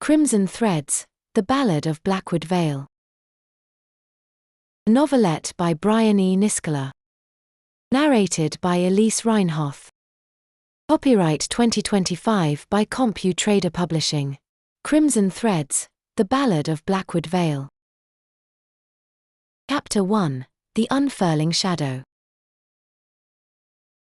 Crimson Threads, The Ballad of Blackwood Vale. A novelette by Brian E. Niskola. Narrated by Elise Reinhoff. Copyright 2025 by CompuTrader Publishing. Crimson Threads, The Ballad of Blackwood Vale. Chapter 1, The Unfurling Shadow.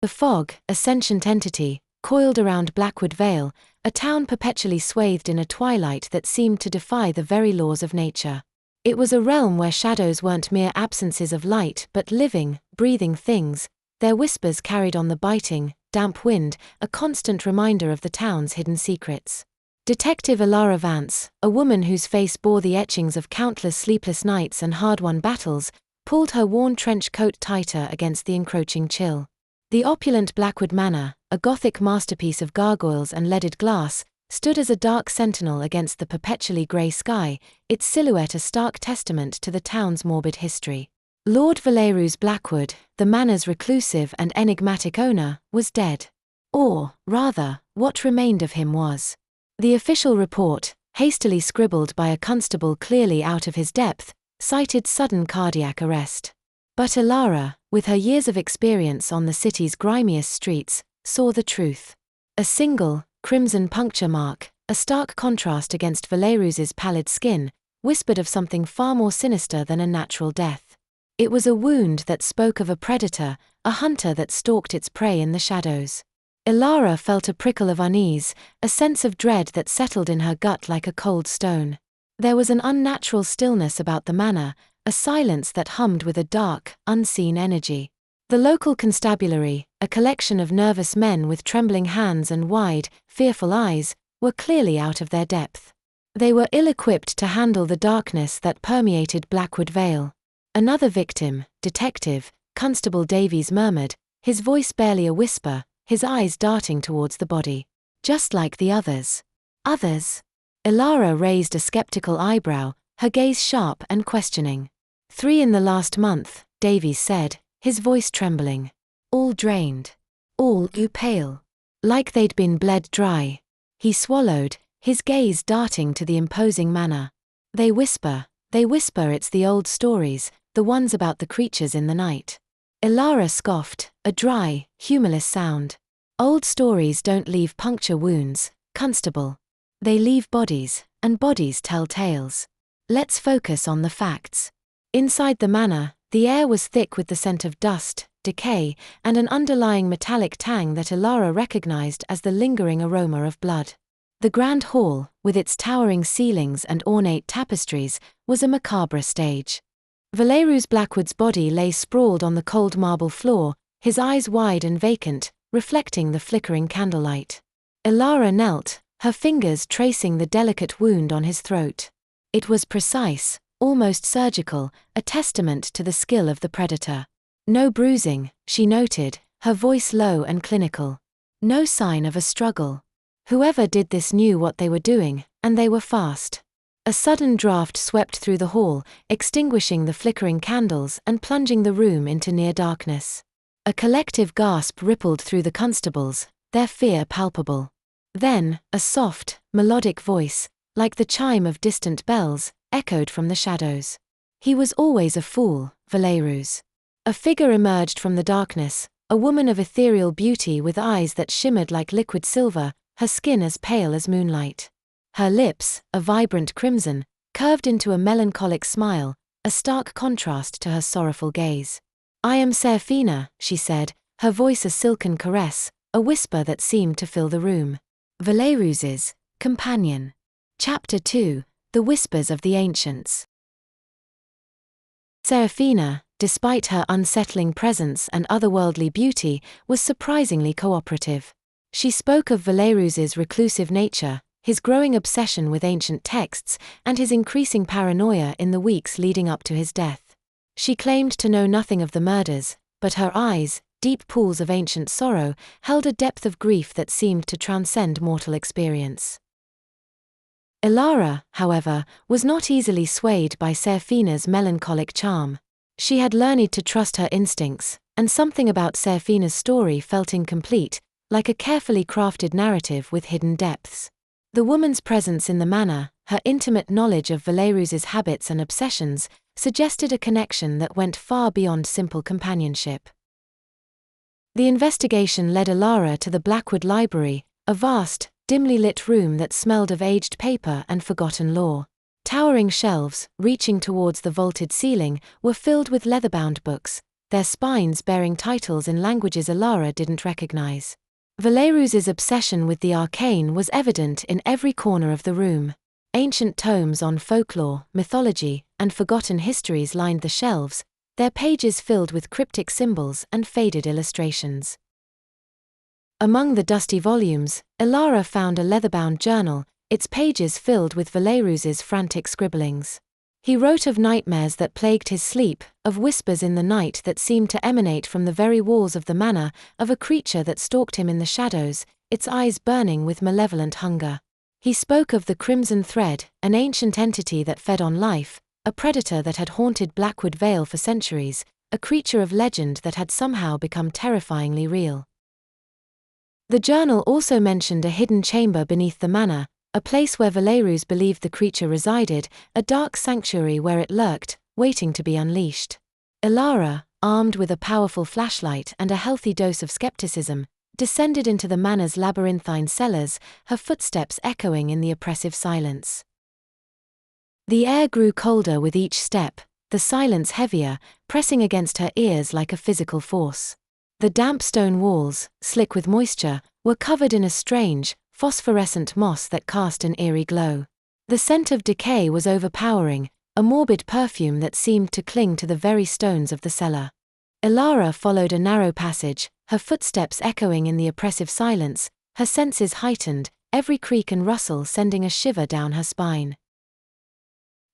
The fog, a sentient entity, coiled around Blackwood Vale, a town perpetually swathed in a twilight that seemed to defy the very laws of nature. It was a realm where shadows weren't mere absences of light but living, breathing things, their whispers carried on the biting, damp wind, a constant reminder of the town's hidden secrets. Detective Alara Vance, a woman whose face bore the etchings of countless sleepless nights and hard-won battles, pulled her worn trench coat tighter against the encroaching chill. The opulent Blackwood Manor, a Gothic masterpiece of gargoyles and leaded glass, stood as a dark sentinel against the perpetually grey sky, its silhouette a stark testament to the town's morbid history. Lord Valerus Blackwood, the manor's reclusive and enigmatic owner, was dead. Or, rather, what remained of him was. The official report, hastily scribbled by a constable clearly out of his depth, cited sudden cardiac arrest. But Alara, with her years of experience on the city's grimiest streets, saw the truth. A single, crimson puncture mark, a stark contrast against Valerus's pallid skin, whispered of something far more sinister than a natural death. It was a wound that spoke of a predator, a hunter that stalked its prey in the shadows. Alara felt a prickle of unease, a sense of dread that settled in her gut like a cold stone. There was an unnatural stillness about the manor, a silence that hummed with a dark, unseen energy. The local constabulary, a collection of nervous men with trembling hands and wide, fearful eyes, were clearly out of their depth. They were ill-equipped to handle the darkness that permeated Blackwood Vale. Another victim, Detective, Constable Davies murmured, his voice barely a whisper, his eyes darting towards the body. Just like the others. Others? Alara raised a skeptical eyebrow, her gaze sharp and questioning. 3 in the last month, Davies said, his voice trembling. All drained. All pale. Like they'd been bled dry. He swallowed, his gaze darting to the imposing manor. They whisper it's the old stories, the ones about the creatures in the night. Alara scoffed, a dry, humorless sound. Old stories don't leave puncture wounds, Constable. They leave bodies, and bodies tell tales. Let's focus on the facts. Inside the manor, the air was thick with the scent of dust, decay, and an underlying metallic tang that Alara recognized as the lingering aroma of blood. The grand hall, with its towering ceilings and ornate tapestries, was a macabre stage. Valerus Blackwood's body lay sprawled on the cold marble floor, his eyes wide and vacant, reflecting the flickering candlelight. Alara knelt, her fingers tracing the delicate wound on his throat. It was precise, almost surgical, a testament to the skill of the predator. No bruising, she noted, her voice low and clinical. No sign of a struggle. Whoever did this knew what they were doing, and they were fast. A sudden draft swept through the hall, extinguishing the flickering candles and plunging the room into near darkness. A collective gasp rippled through the constables, their fear palpable. Then, a soft, melodic voice, like the chime of distant bells, echoed from the shadows. He was always a fool, Valerus. A figure emerged from the darkness, a woman of ethereal beauty with eyes that shimmered like liquid silver, her skin as pale as moonlight. Her lips, a vibrant crimson, curved into a melancholic smile, a stark contrast to her sorrowful gaze. I am Seraphina, she said, her voice a silken caress, a whisper that seemed to fill the room. Valerus's companion. Chapter 2, The Whispers of the Ancients. Seraphina, despite her unsettling presence and otherworldly beauty, was surprisingly cooperative. She spoke of Valerus's reclusive nature, his growing obsession with ancient texts, and his increasing paranoia in the weeks leading up to his death. She claimed to know nothing of the murders, but her eyes, deep pools of ancient sorrow, held a depth of grief that seemed to transcend mortal experience. Alara, however, was not easily swayed by Seraphina's melancholic charm. She had learned to trust her instincts, and something about Seraphina's story felt incomplete, like a carefully crafted narrative with hidden depths. The woman's presence in the manor, her intimate knowledge of Valerus's habits and obsessions, suggested a connection that went far beyond simple companionship. The investigation led Alara to the Blackwood Library, a vast, dimly lit room that smelled of aged paper and forgotten lore. Towering shelves, reaching towards the vaulted ceiling, were filled with leather-bound books, their spines bearing titles in languages Alara didn't recognize. Valerus's obsession with the arcane was evident in every corner of the room. Ancient tomes on folklore, mythology, and forgotten histories lined the shelves, their pages filled with cryptic symbols and faded illustrations. Among the dusty volumes, Alara found a leather-bound journal, its pages filled with Valerus's frantic scribblings. He wrote of nightmares that plagued his sleep, of whispers in the night that seemed to emanate from the very walls of the manor, of a creature that stalked him in the shadows, its eyes burning with malevolent hunger. He spoke of the Crimson Thread, an ancient entity that fed on life, a predator that had haunted Blackwood Vale for centuries, a creature of legend that had somehow become terrifyingly real. The journal also mentioned a hidden chamber beneath the manor, a place where Valerus believed the creature resided, a dark sanctuary where it lurked, waiting to be unleashed. Alara, armed with a powerful flashlight and a healthy dose of skepticism, descended into the manor's labyrinthine cellars, her footsteps echoing in the oppressive silence. The air grew colder with each step, the silence heavier, pressing against her ears like a physical force. The damp stone walls, slick with moisture, were covered in a strange, phosphorescent moss that cast an eerie glow. The scent of decay was overpowering, a morbid perfume that seemed to cling to the very stones of the cellar. Alara followed a narrow passage, her footsteps echoing in the oppressive silence, her senses heightened, every creak and rustle sending a shiver down her spine.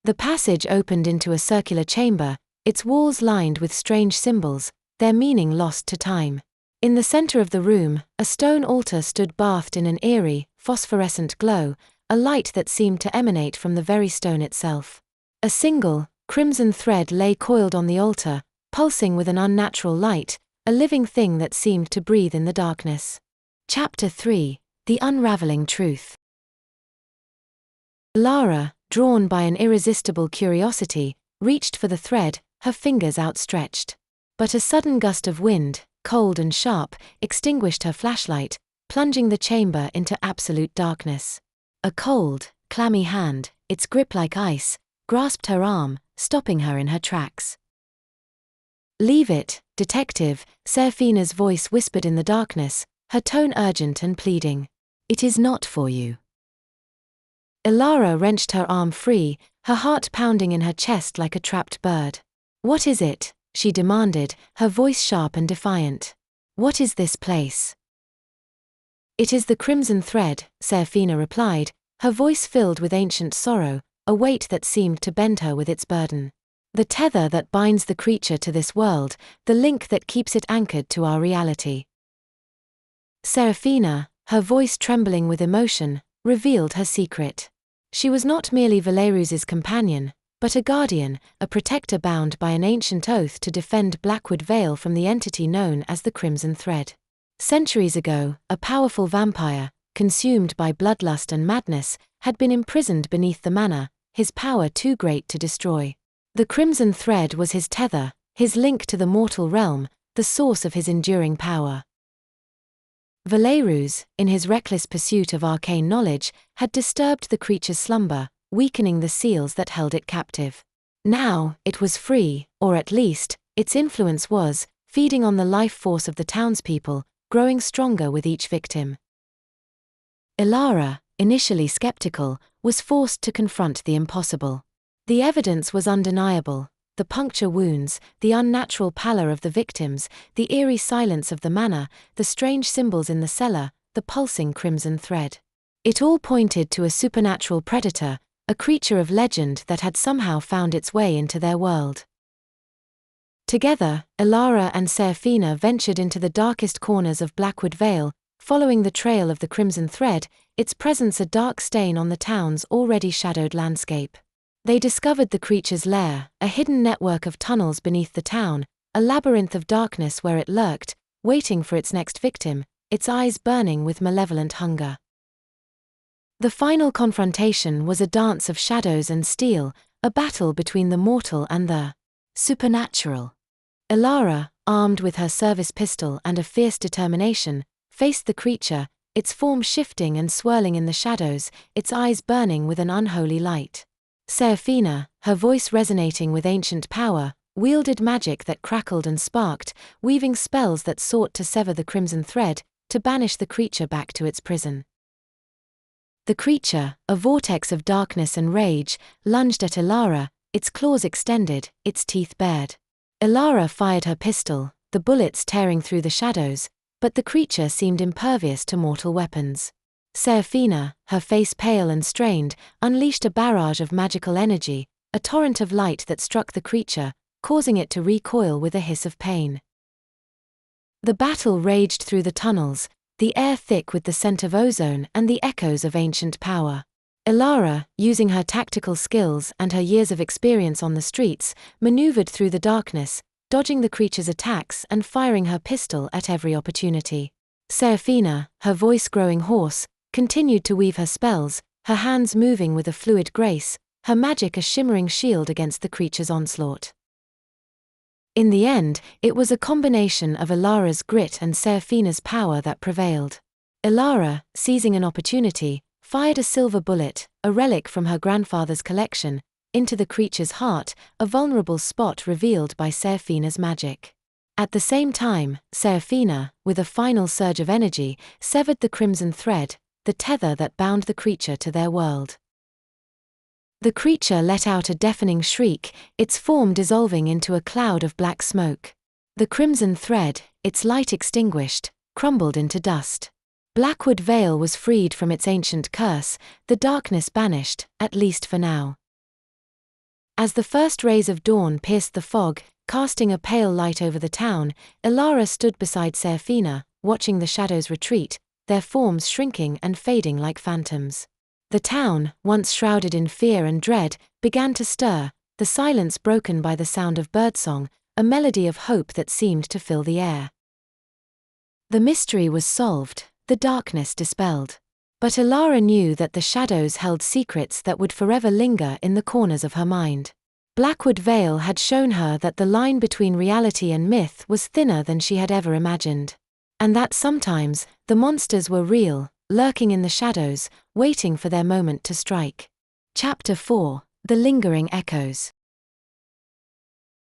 The passage opened into a circular chamber, its walls lined with strange symbols, their meaning lost to time. In the center of the room, a stone altar stood bathed in an eerie, phosphorescent glow, a light that seemed to emanate from the very stone itself. A single, crimson thread lay coiled on the altar, pulsing with an unnatural light, a living thing that seemed to breathe in the darkness. Chapter 3: The Unraveling Truth. Alara, drawn by an irresistible curiosity, reached for the thread, her fingers outstretched. But a sudden gust of wind, cold and sharp, extinguished her flashlight, plunging the chamber into absolute darkness. A cold, clammy hand, its grip like ice, grasped her arm, stopping her in her tracks. "Leave it, detective," Serafina's voice whispered in the darkness, her tone urgent and pleading. "It is not for you." Alara wrenched her arm free, her heart pounding in her chest like a trapped bird. "What is it?" she demanded, her voice sharp and defiant. "What is this place?" "It is the Crimson Thread," Serafina replied, her voice filled with ancient sorrow, a weight that seemed to bend her with its burden. "The tether that binds the creature to this world, the link that keeps it anchored to our reality." Serafina, her voice trembling with emotion, revealed her secret. She was not merely Valerus's companion, but a guardian, a protector bound by an ancient oath to defend Blackwood Vale from the entity known as the Crimson Thread. Centuries ago, a powerful vampire, consumed by bloodlust and madness, had been imprisoned beneath the manor, his power too great to destroy. The Crimson Thread was his tether, his link to the mortal realm, the source of his enduring power. Valerus, in his reckless pursuit of arcane knowledge, had disturbed the creature's slumber, weakening the seals that held it captive. Now, it was free, or at least, its influence was, feeding on the life force of the townspeople, growing stronger with each victim. Alara, initially skeptical, was forced to confront the impossible. The evidence was undeniable: the puncture wounds, the unnatural pallor of the victims, the eerie silence of the manor, the strange symbols in the cellar, the pulsing crimson thread. It all pointed to a supernatural predator, a creature of legend that had somehow found its way into their world. Together, Alara and Serafina ventured into the darkest corners of Blackwood Vale, following the trail of the crimson thread, its presence a dark stain on the town's already shadowed landscape. They discovered the creature's lair, a hidden network of tunnels beneath the town, a labyrinth of darkness where it lurked, waiting for its next victim, its eyes burning with malevolent hunger. The final confrontation was a dance of shadows and steel, a battle between the mortal and the supernatural. Elara, armed with her service pistol and a fierce determination, faced the creature, its form shifting and swirling in the shadows, its eyes burning with an unholy light. Seraphina, her voice resonating with ancient power, wielded magic that crackled and sparked, weaving spells that sought to sever the crimson thread, to banish the creature back to its prison. The creature, a vortex of darkness and rage, lunged at Elara, its claws extended, its teeth bared. Elara fired her pistol, the bullets tearing through the shadows, but the creature seemed impervious to mortal weapons. Seraphina, her face pale and strained, unleashed a barrage of magical energy, a torrent of light that struck the creature, causing it to recoil with a hiss of pain. The battle raged through the tunnels, the air thick with the scent of ozone and the echoes of ancient power. Elara, using her tactical skills and her years of experience on the streets, maneuvered through the darkness, dodging the creature's attacks and firing her pistol at every opportunity. Seraphina, her voice growing hoarse, continued to weave her spells, her hands moving with a fluid grace, her magic a shimmering shield against the creature's onslaught. In the end, it was a combination of Elara's grit and Seraphina's power that prevailed. Elara, seizing an opportunity, fired a silver bullet, a relic from her grandfather's collection, into the creature's heart, a vulnerable spot revealed by Seraphina's magic. At the same time, Seraphina, with a final surge of energy, severed the crimson thread, the tether that bound the creature to their world. The creature let out a deafening shriek, its form dissolving into a cloud of black smoke. The crimson thread, its light extinguished, crumbled into dust. Blackwood Vale was freed from its ancient curse, the darkness banished, at least for now. As the first rays of dawn pierced the fog, casting a pale light over the town, Elara stood beside Seraphina, watching the shadows retreat, their forms shrinking and fading like phantoms. The town, once shrouded in fear and dread, began to stir, the silence broken by the sound of birdsong, a melody of hope that seemed to fill the air. The mystery was solved, the darkness dispelled. But Elara knew that the shadows held secrets that would forever linger in the corners of her mind. Blackwood Vale had shown her that the line between reality and myth was thinner than she had ever imagined. And that sometimes, the monsters were real, lurking in the shadows, waiting for their moment to strike. Chapter 4: The Lingering Echoes.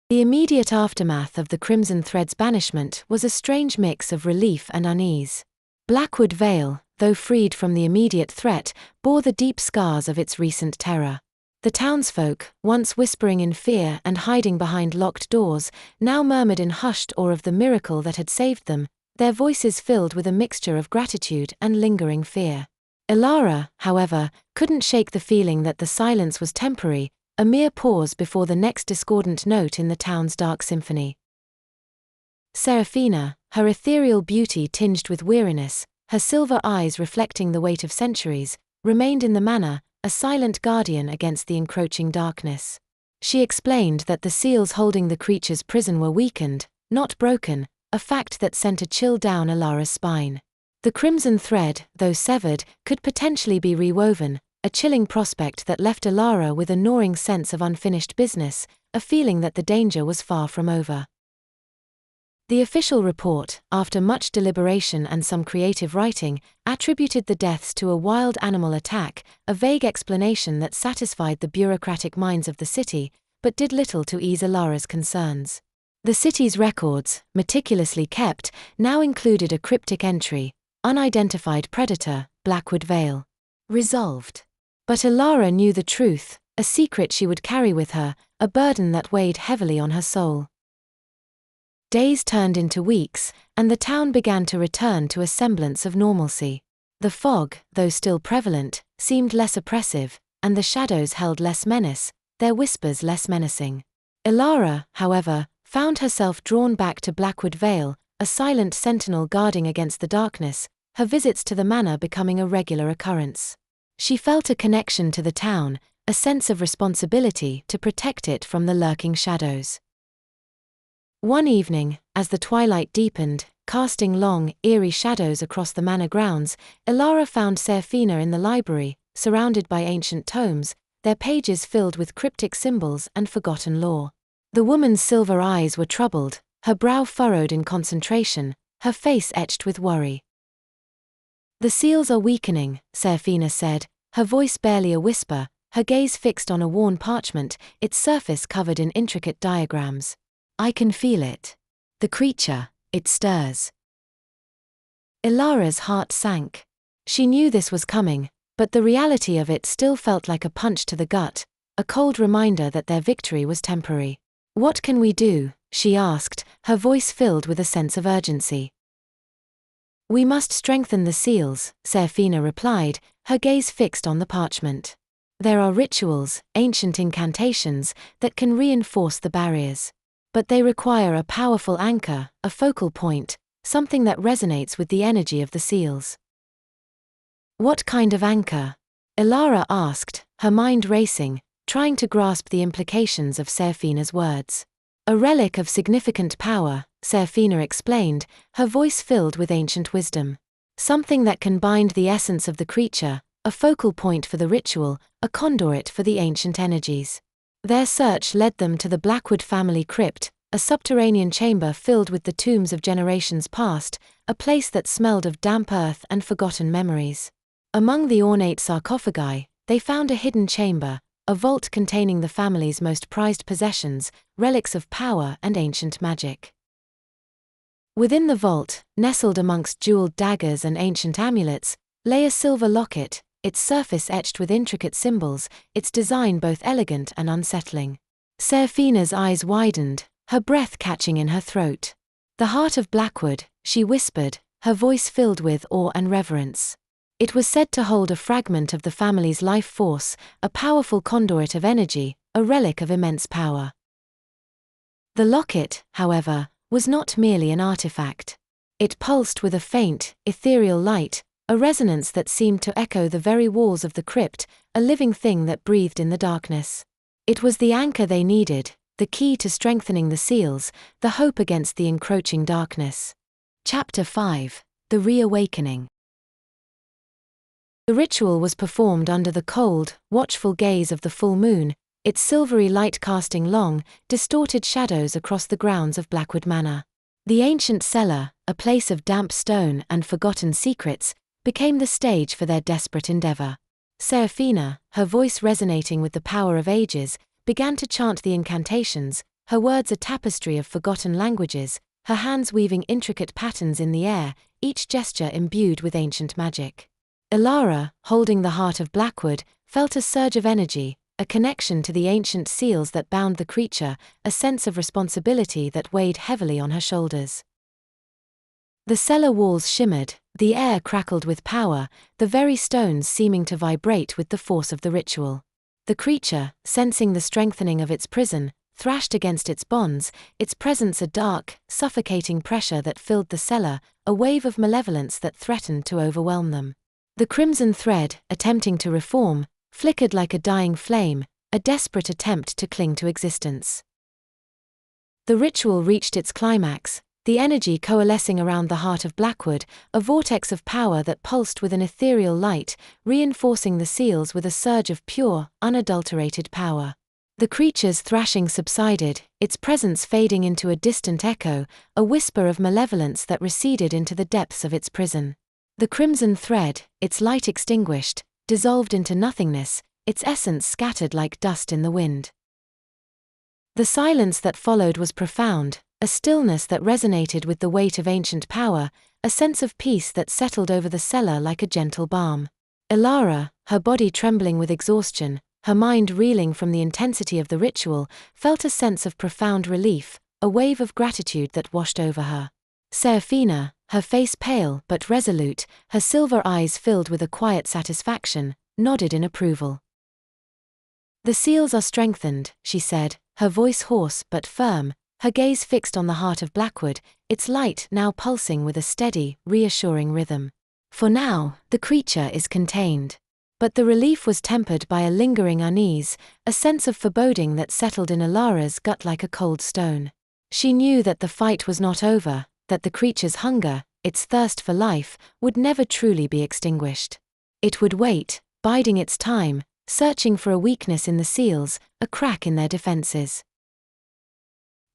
The immediate aftermath of the Crimson Thread's banishment was a strange mix of relief and unease. Blackwood Vale, though freed from the immediate threat, bore the deep scars of its recent terror. The townsfolk, once whispering in fear and hiding behind locked doors, now murmured in hushed awe of the miracle that had saved them, their voices filled with a mixture of gratitude and lingering fear. Elara, however, couldn't shake the feeling that the silence was temporary, a mere pause before the next discordant note in the town's dark symphony. Seraphina, her ethereal beauty tinged with weariness, her silver eyes reflecting the weight of centuries, remained in the manor, a silent guardian against the encroaching darkness. She explained that the seals holding the creature's prison were weakened, not broken, a fact that sent a chill down Elara's spine. The crimson thread, though severed, could potentially be rewoven, a chilling prospect that left Elara with a gnawing sense of unfinished business, a feeling that the danger was far from over. The official report, after much deliberation and some creative writing, attributed the deaths to a wild animal attack, a vague explanation that satisfied the bureaucratic minds of the city, but did little to ease Elara's concerns. The city's records, meticulously kept, now included a cryptic entry: unidentified predator, Blackwood Vale. Resolved. But Elara knew the truth, a secret she would carry with her, a burden that weighed heavily on her soul. Days turned into weeks, and the town began to return to a semblance of normalcy. The fog, though still prevalent, seemed less oppressive, and the shadows held less menace, their whispers less menacing. Elara, however, found herself drawn back to Blackwood Vale, a silent sentinel guarding against the darkness, her visits to the manor becoming a regular occurrence. She felt a connection to the town, a sense of responsibility to protect it from the lurking shadows. One evening, as the twilight deepened, casting long, eerie shadows across the manor grounds, Ilara found Serafina in the library, surrounded by ancient tomes, their pages filled with cryptic symbols and forgotten lore. The woman's silver eyes were troubled, her brow furrowed in concentration, her face etched with worry. "The seals are weakening," Serafina said, her voice barely a whisper, her gaze fixed on a worn parchment, its surface covered in intricate diagrams. "I can feel it. The creature, it stirs." Ilara's heart sank. She knew this was coming, but the reality of it still felt like a punch to the gut, a cold reminder that their victory was temporary. "What can we do?" she asked, her voice filled with a sense of urgency. "We must strengthen the seals," Serafina replied, her gaze fixed on the parchment. "There are rituals, ancient incantations, that can reinforce the barriers. But they require a powerful anchor, a focal point, something that resonates with the energy of the seals." "What kind of anchor?" Ilara asked, her mind racing, trying to grasp the implications of Serafina's words. "A relic of significant power," Serafina explained, her voice filled with ancient wisdom. "Something that can bind the essence of the creature, a focal point for the ritual, a conduit for the ancient energies." Their search led them to the Blackwood family crypt, a subterranean chamber filled with the tombs of generations past, a place that smelled of damp earth and forgotten memories. Among the ornate sarcophagi, they found a hidden chamber, a vault containing the family's most prized possessions, relics of power and ancient magic. Within the vault, nestled amongst jeweled daggers and ancient amulets, lay a silver locket, its surface etched with intricate symbols, its design both elegant and unsettling. Serafina's eyes widened, her breath catching in her throat. "The heart of Blackwood," she whispered, her voice filled with awe and reverence. It was said to hold a fragment of the family's life force, a powerful conduit of energy, a relic of immense power. The locket, however, was not merely an artifact. It pulsed with a faint, ethereal light, a resonance that seemed to echo the very walls of the crypt, a living thing that breathed in the darkness. It was the anchor they needed, the key to strengthening the seals, the hope against the encroaching darkness. Chapter 5: The Reawakening. The ritual was performed under the cold, watchful gaze of the full moon, its silvery light casting long, distorted shadows across the grounds of Blackwood Manor. The ancient cellar, a place of damp stone and forgotten secrets, became the stage for their desperate endeavor. Serafina, her voice resonating with the power of ages, began to chant the incantations, her words a tapestry of forgotten languages, her hands weaving intricate patterns in the air, each gesture imbued with ancient magic. Ilara, holding the heart of Blackwood, felt a surge of energy, a connection to the ancient seals that bound the creature, a sense of responsibility that weighed heavily on her shoulders. The cellar walls shimmered, the air crackled with power, the very stones seeming to vibrate with the force of the ritual. The creature, sensing the strengthening of its prison, thrashed against its bonds, its presence a dark, suffocating pressure that filled the cellar, a wave of malevolence that threatened to overwhelm them. The crimson thread, attempting to reform, flickered like a dying flame, a desperate attempt to cling to existence. The ritual reached its climax, the energy coalescing around the heart of Blackwood, a vortex of power that pulsed with an ethereal light, reinforcing the seals with a surge of pure, unadulterated power. The creature's thrashing subsided, its presence fading into a distant echo, a whisper of malevolence that receded into the depths of its prison. The crimson thread, its light extinguished, dissolved into nothingness, its essence scattered like dust in the wind. The silence that followed was profound, a stillness that resonated with the weight of ancient power, a sense of peace that settled over the cellar like a gentle balm. Ilara, her body trembling with exhaustion, her mind reeling from the intensity of the ritual, felt a sense of profound relief, a wave of gratitude that washed over her. Serafina, her face pale but resolute, her silver eyes filled with a quiet satisfaction, nodded in approval. "The seals are strengthened," she said, her voice hoarse but firm, her gaze fixed on the heart of Blackwood, its light now pulsing with a steady, reassuring rhythm. "For now, the creature is contained." But the relief was tempered by a lingering unease, a sense of foreboding that settled in Ilara's gut like a cold stone. She knew that the fight was not over, that the creature's hunger, its thirst for life, would never truly be extinguished. It would wait, biding its time, searching for a weakness in the seals, a crack in their defenses.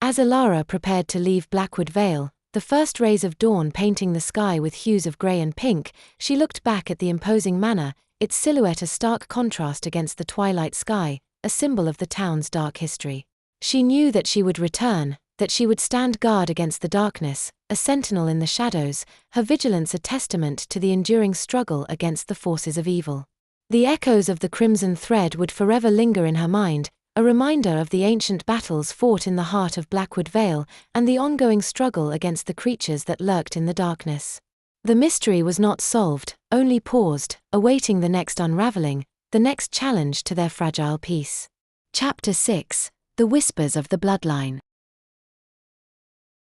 As Alara prepared to leave Blackwood Vale, the first rays of dawn painting the sky with hues of grey and pink, she looked back at the imposing manor, its silhouette a stark contrast against the twilight sky, a symbol of the town's dark history. She knew that she would return, that she would stand guard against the darkness, a sentinel in the shadows, her vigilance a testament to the enduring struggle against the forces of evil. The echoes of the crimson thread would forever linger in her mind, a reminder of the ancient battles fought in the heart of Blackwood Vale and the ongoing struggle against the creatures that lurked in the darkness. The mystery was not solved, only paused, awaiting the next unraveling, the next challenge to their fragile peace. Chapter 6: The Whispers of the Bloodline.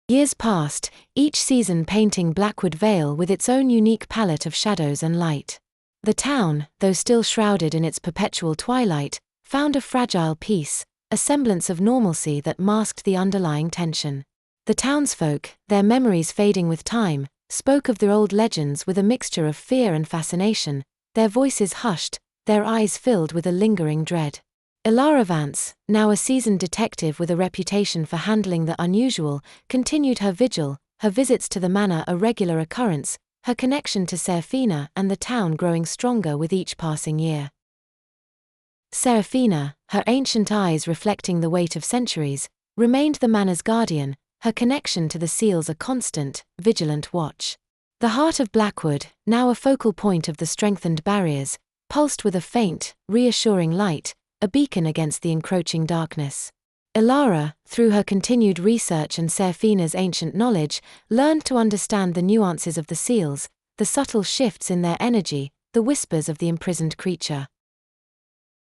Years passed, each season painting Blackwood Vale with its own unique palette of shadows and light. The town, though still shrouded in its perpetual twilight, found a fragile peace, a semblance of normalcy that masked the underlying tension. The townsfolk, their memories fading with time, spoke of their old legends with a mixture of fear and fascination, their voices hushed, their eyes filled with a lingering dread. Alara Vance, now a seasoned detective with a reputation for handling the unusual, continued her vigil, her visits to the manor a regular occurrence, her connection to Serafina and the town growing stronger with each passing year. Serafina, her ancient eyes reflecting the weight of centuries, remained the manor's guardian, her connection to the seals a constant, vigilant watch. The heart of Blackwood, now a focal point of the strengthened barriers, pulsed with a faint, reassuring light, a beacon against the encroaching darkness. Alara, through her continued research and Serafina's ancient knowledge, learned to understand the nuances of the seals, the subtle shifts in their energy, the whispers of the imprisoned creature.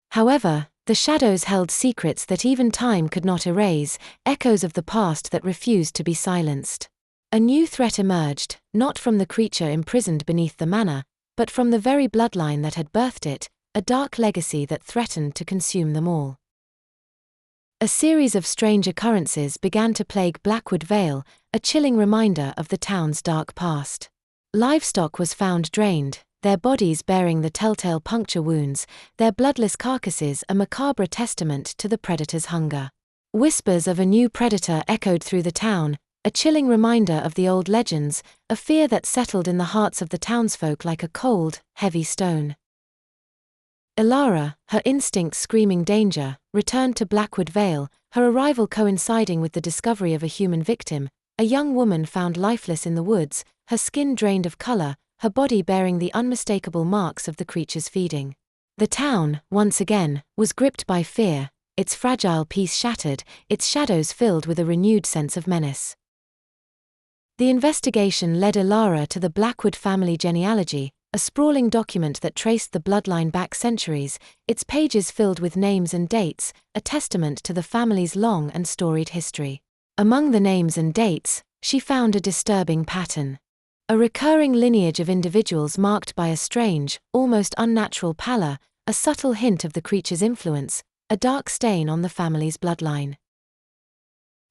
However, the shadows held secrets that even time could not erase, echoes of the past that refused to be silenced. A new threat emerged, not from the creature imprisoned beneath the manor, but from the very bloodline that had birthed it, a dark legacy that threatened to consume them all. A series of strange occurrences began to plague Blackwood Vale, a chilling reminder of the town's dark past. Livestock was found drained, their bodies bearing the telltale puncture wounds, their bloodless carcasses a macabre testament to the predator's hunger. Whispers of a new predator echoed through the town, a chilling reminder of the old legends, a fear that settled in the hearts of the townsfolk like a cold, heavy stone. Alara, her instincts screaming danger, returned to Blackwood Vale, her arrival coinciding with the discovery of a human victim, a young woman found lifeless in the woods, her skin drained of color, her body bearing the unmistakable marks of the creature's feeding. The town, once again, was gripped by fear, its fragile peace shattered, its shadows filled with a renewed sense of menace. The investigation led Alara to the Blackwood family genealogy, a sprawling document that traced the bloodline back centuries, its pages filled with names and dates, a testament to the family's long and storied history. Among the names and dates, she found a disturbing pattern. A recurring lineage of individuals marked by a strange, almost unnatural pallor, a subtle hint of the creature's influence, a dark stain on the family's bloodline.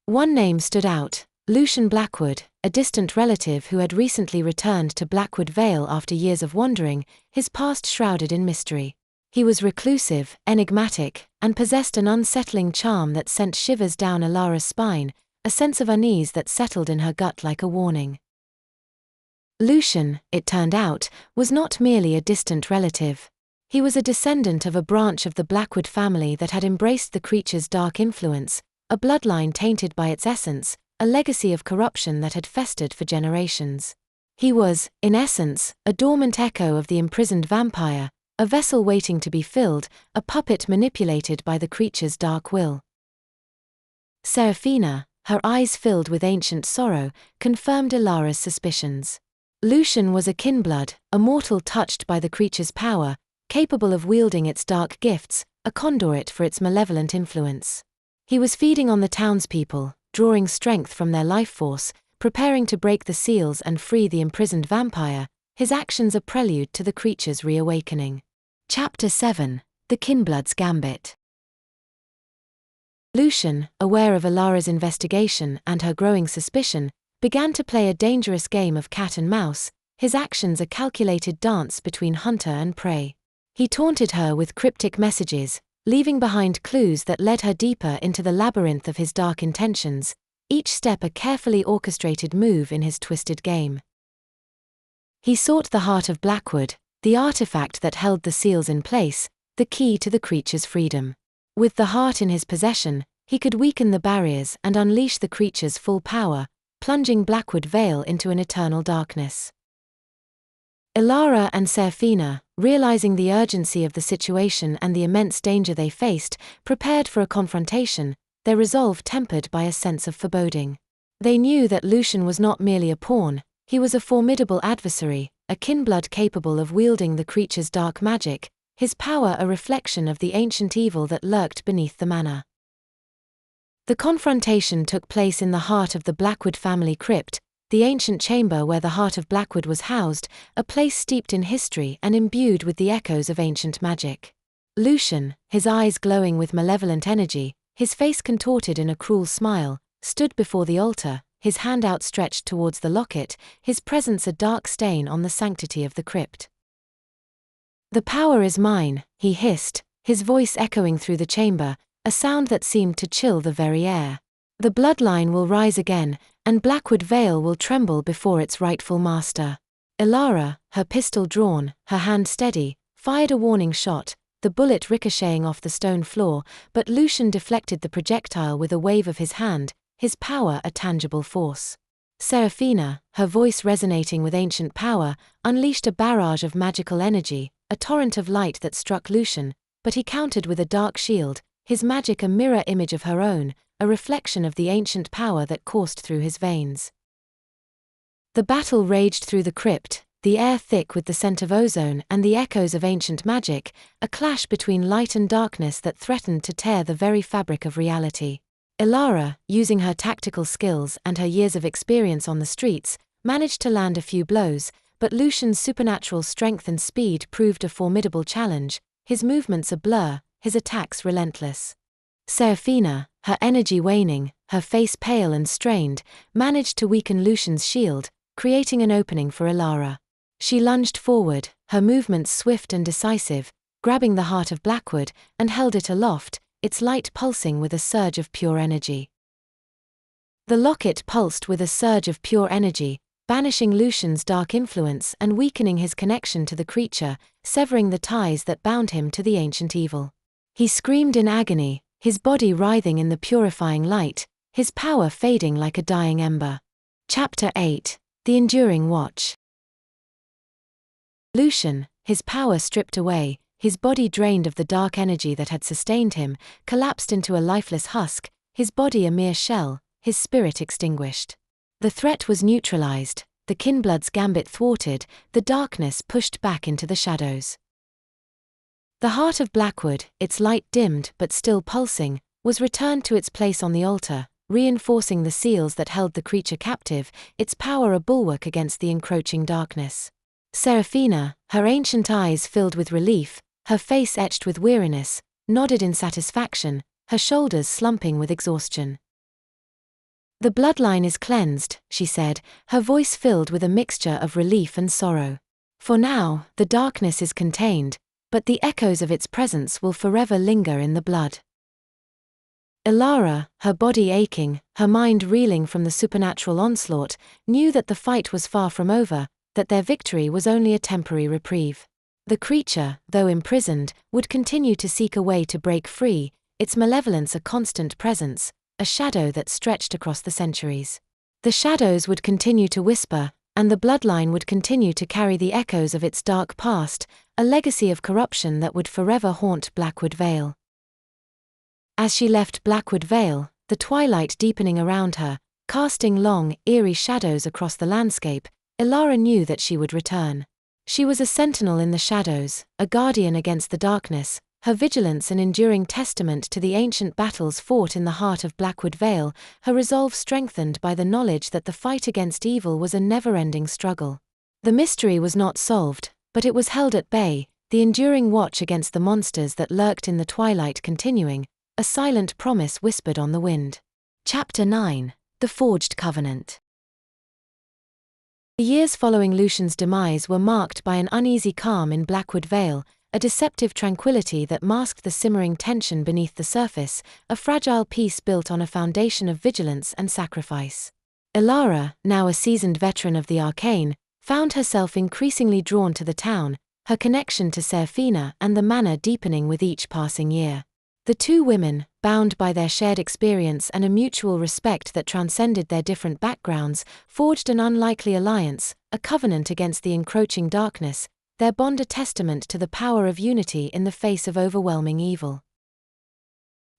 One name stood out, Lucian Blackwood, a distant relative who had recently returned to Blackwood Vale after years of wandering, his past shrouded in mystery. He was reclusive, enigmatic, and possessed an unsettling charm that sent shivers down Alara's spine, a sense of unease that settled in her gut like a warning. Lucian, it turned out, was not merely a distant relative. He was a descendant of a branch of the Blackwood family that had embraced the creature's dark influence, a bloodline tainted by its essence, a legacy of corruption that had festered for generations. He was, in essence, a dormant echo of the imprisoned vampire, a vessel waiting to be filled, a puppet manipulated by the creature's dark will. Serafina, her eyes filled with ancient sorrow, confirmed Alara's suspicions. Lucian was a kinblood, a mortal touched by the creature's power, capable of wielding its dark gifts, a conduit for its malevolent influence. He was feeding on the townspeople, drawing strength from their life force, preparing to break the seals and free the imprisoned vampire, his actions a prelude to the creature's reawakening. Chapter 7: The Kinblood's Gambit. Lucian, aware of Alara's investigation and her growing suspicion, began to play a dangerous game of cat and mouse, his actions a calculated dance between hunter and prey. He taunted her with cryptic messages, leaving behind clues that led her deeper into the labyrinth of his dark intentions, each step a carefully orchestrated move in his twisted game. He sought the heart of Blackwood, the artifact that held the seals in place, the key to the creature's freedom. With the heart in his possession, he could weaken the barriers and unleash the creature's full power, plunging Blackwood Vale into an eternal darkness. Ilara and Seraphina, realizing the urgency of the situation and the immense danger they faced, prepared for a confrontation, their resolve tempered by a sense of foreboding. They knew that Lucian was not merely a pawn, he was a formidable adversary, a kinblood capable of wielding the creature's dark magic, his power a reflection of the ancient evil that lurked beneath the manor. The confrontation took place in the heart of the Blackwood family crypt, the ancient chamber where the heart of Blackwood was housed, a place steeped in history and imbued with the echoes of ancient magic. Lucian, his eyes glowing with malevolent energy, his face contorted in a cruel smile, stood before the altar, his hand outstretched towards the locket, his presence a dark stain on the sanctity of the crypt. "The power is mine," he hissed, his voice echoing through the chamber, a sound that seemed to chill the very air. "The bloodline will rise again, and Blackwood Vale will tremble before its rightful master." Ilara, her pistol drawn, her hand steady, fired a warning shot, the bullet ricocheting off the stone floor, but Lucian deflected the projectile with a wave of his hand, his power a tangible force. Seraphina, her voice resonating with ancient power, unleashed a barrage of magical energy, a torrent of light that struck Lucian, but he countered with a dark shield, his magic a mirror image of her own, a reflection of the ancient power that coursed through his veins. The battle raged through the crypt, the air thick with the scent of ozone and the echoes of ancient magic, a clash between light and darkness that threatened to tear the very fabric of reality. Ilara, using her tactical skills and her years of experience on the streets, managed to land a few blows, but Lucian's supernatural strength and speed proved a formidable challenge, his movements a blur, his attacks relentless. Seraphina, her energy waning, her face pale and strained, managed to weaken Lucian's shield, creating an opening for Ilara. She lunged forward, her movements swift and decisive, grabbing the heart of Blackwood, and held it aloft, its light pulsing with a surge of pure energy. The locket pulsed with a surge of pure energy, banishing Lucian's dark influence and weakening his connection to the creature, severing the ties that bound him to the ancient evil. He screamed in agony, his body writhing in the purifying light, his power fading like a dying ember. Chapter 8: The Enduring Watch. Lucian, his power stripped away, his body drained of the dark energy that had sustained him, collapsed into a lifeless husk, his body a mere shell, his spirit extinguished. The threat was neutralized, the Kinblood's gambit thwarted, the darkness pushed back into the shadows. The heart of Blackwood, its light dimmed but still pulsing, was returned to its place on the altar, reinforcing the seals that held the creature captive, its power a bulwark against the encroaching darkness. Seraphina, her ancient eyes filled with relief, her face etched with weariness, nodded in satisfaction, her shoulders slumping with exhaustion. "The bloodline is cleansed," she said, her voice filled with a mixture of relief and sorrow. "For now, the darkness is contained, but the echoes of its presence will forever linger in the blood." Ilara, her body aching, her mind reeling from the supernatural onslaught, knew that the fight was far from over, that their victory was only a temporary reprieve. The creature, though imprisoned, would continue to seek a way to break free, its malevolence a constant presence, a shadow that stretched across the centuries. The shadows would continue to whisper, and the bloodline would continue to carry the echoes of its dark past, a legacy of corruption that would forever haunt Blackwood Vale. As she left Blackwood Vale, the twilight deepening around her, casting long, eerie shadows across the landscape, Ilara knew that she would return. She was a sentinel in the shadows, a guardian against the darkness, her vigilance an enduring testament to the ancient battles fought in the heart of Blackwood Vale, her resolve strengthened by the knowledge that the fight against evil was a never-ending struggle. The mystery was not solved, but it was held at bay, the enduring watch against the monsters that lurked in the twilight continuing, a silent promise whispered on the wind. Chapter 9: The Forged Covenant. The years following Lucian's demise were marked by an uneasy calm in Blackwood Vale, a deceptive tranquility that masked the simmering tension beneath the surface, a fragile peace built on a foundation of vigilance and sacrifice. Ilara, now a seasoned veteran of the arcane, found herself increasingly drawn to the town, her connection to Serafina and the manor deepening with each passing year. The two women, bound by their shared experience and a mutual respect that transcended their different backgrounds, forged an unlikely alliance, a covenant against the encroaching darkness, their bond a testament to the power of unity in the face of overwhelming evil.